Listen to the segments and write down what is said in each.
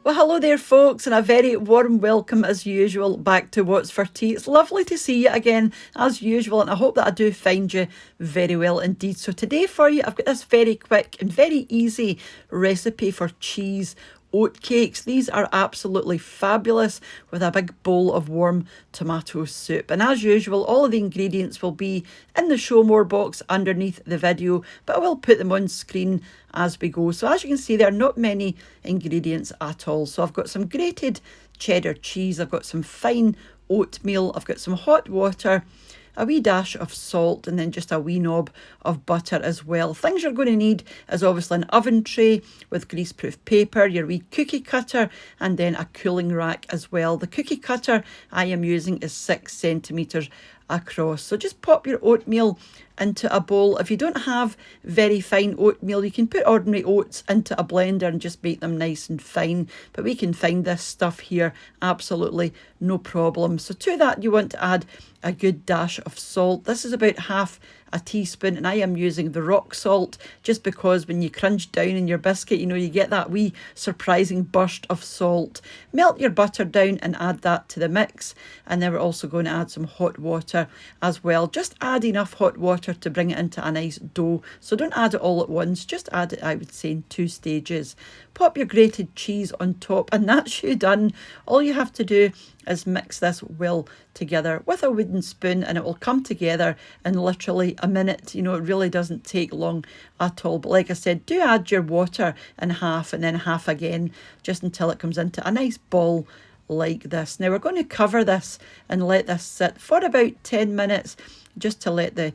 Well, hello there, folks, and a very warm welcome, as usual, back to What's for Tea. It's lovely to see you again, as usual, and I hope that I do find you very well indeed. So today for you, I've got this very quick and very easy recipe for cheese oatcakes. These are absolutely fabulous with a big bowl of warm tomato soup. And as usual, all of the ingredients will be in the show more box underneath the video, but I will put them on screen as we go. So as you can see, there are not many ingredients at all. So I've got some grated cheddar cheese, I've got some fine oatmeal, I've got some hot water, a wee dash of salt, and then just a wee knob of butter as well. Things you're going to need is obviously an oven tray with greaseproof paper, your wee cookie cutter, and then a cooling rack as well. The cookie cutter I am using is 6 centimetres across. So just pop your oatmeal into a bowl. If you don't have very fine oatmeal, you can put ordinary oats into a blender and just make them nice and fine, but we can find this stuff here absolutely no problem. So to that you want to add a good dash of salt. This is about half a teaspoon, and I am using the rock salt just because when you crunch down in your biscuit, you get that wee surprising burst of salt. Melt your butter down and add that to the mix, and then we're also going to add some hot water as well. Just add enough hot water to bring it into a nice dough, so don't add it all at once, just add it, I would say, in 2 stages. Pop your grated cheese on top, and that's you done. All you have to do is mix this well together with a wooden spoon, and it will come together in literally a minute. It really doesn't take long at all. But like I said, do add your water in half and then half again, just until it comes into a nice ball like this. Now we're going to cover this and let this sit for about 10 minutes, just to let the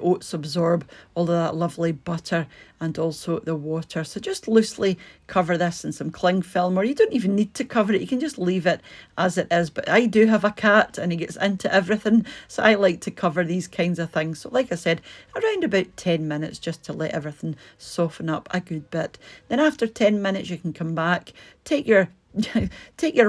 oats absorb all of that lovely butter and also the water. So just loosely cover this in some cling film, or you don't even need to cover it, you can just leave it as it is. But I do have a cat and he gets into everything, so I like to cover these kinds of things. So like I said, around about 10 minutes, just to let everything soften up a good bit. Then after 10 minutes you can come back, take your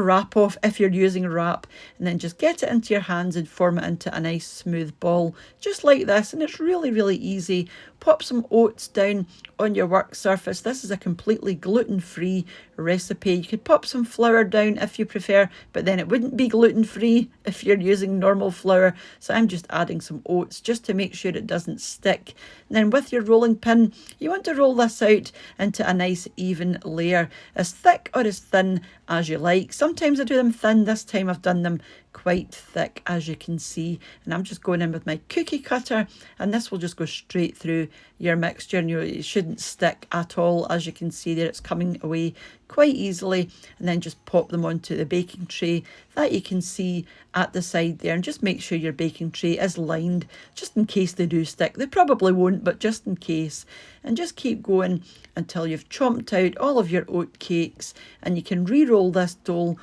wrap off if you're using wrap, and then just get it into your hands and form it into a nice smooth ball just like this. And it's really, really easy. Pop some oats down on your work surface. This is a completely gluten-free recipe. You could pop some flour down if you prefer, but then it wouldn't be gluten-free if you're using normal flour. So I'm just adding some oats just to make sure it doesn't stick. And then with your rolling pin, you want to roll this out into a nice even layer, as thick or as thin as you like. Sometimes I do them thin. This time I've done them quite thick, as you can see, and I'm just going in with my cookie cutter, and this will just go straight through your mixture, and it shouldn't stick at all. As you can see there, it's coming away quite easily. And then just pop them onto the baking tray that you can see at the side there, and just make sure your baking tray is lined, just in case they do stick. They probably won't, but just in case. And just keep going until you've chomped out all of your oat cakes, and you can re-roll this dough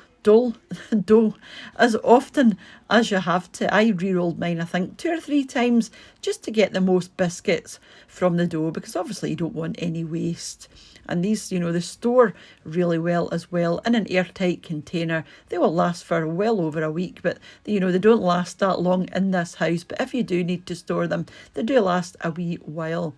as often as you have to. I re-rolled mine, I think, 2 or 3 times, just to get the most biscuits from the dough, because obviously you don't want any waste. And these, they store really well as well in an airtight container. They will last for well over a week, but they don't last that long in this house. But if you do need to store them, they do last a wee while.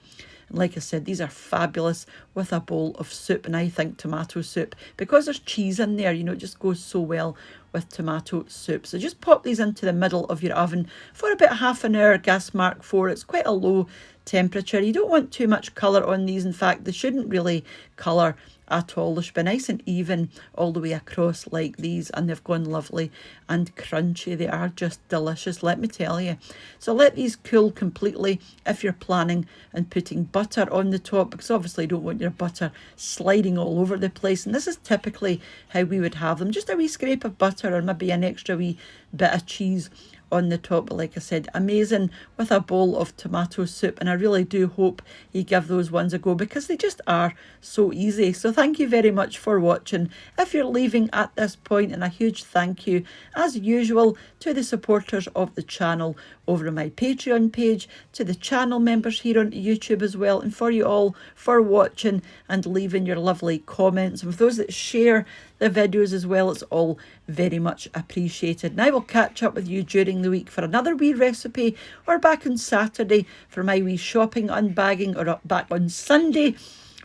And like I said, these are fabulous with a bowl of soup, and I think tomato soup, because there's cheese in there, it just goes so well with tomato soup. So just pop these into the middle of your oven for about half an hour, gas mark 4. It's quite a low temperature. You don't want too much colour on these. In fact, they shouldn't really colour at all. They should be nice and even all the way across like these, and they've gone lovely and crunchy. They are just delicious, let me tell you. So let these cool completely if you're planning on putting butter on the top, because obviously you don't want your butter sliding all over the place. And this is typically how we would have them, just a wee scrape of butter or maybe an extra wee bit of cheese on the top. But like I said, amazing with a bowl of tomato soup, and I really do hope you give those ones a go, because they just are so easy. So thank you very much for watching if you're leaving at this point, and a huge thank you as usual to the supporters of the channel over on my Patreon page, to the channel members here on YouTube as well, and for you all for watching and leaving your lovely comments, and for those that share the videos as well, it's all very much appreciated. And I will catch up with you during the week for another wee recipe, or back on Saturday for my wee shopping unbagging, or back on Sunday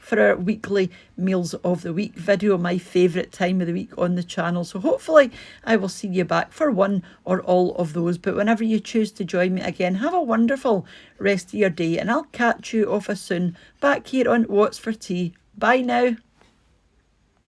for our weekly Meals of the Week video, my favourite time of the week on the channel. So hopefully I will see you back for one or all of those. But whenever you choose to join me again, have a wonderful rest of your day, and I'll catch you off as soon back here on What's for Tea. Bye now.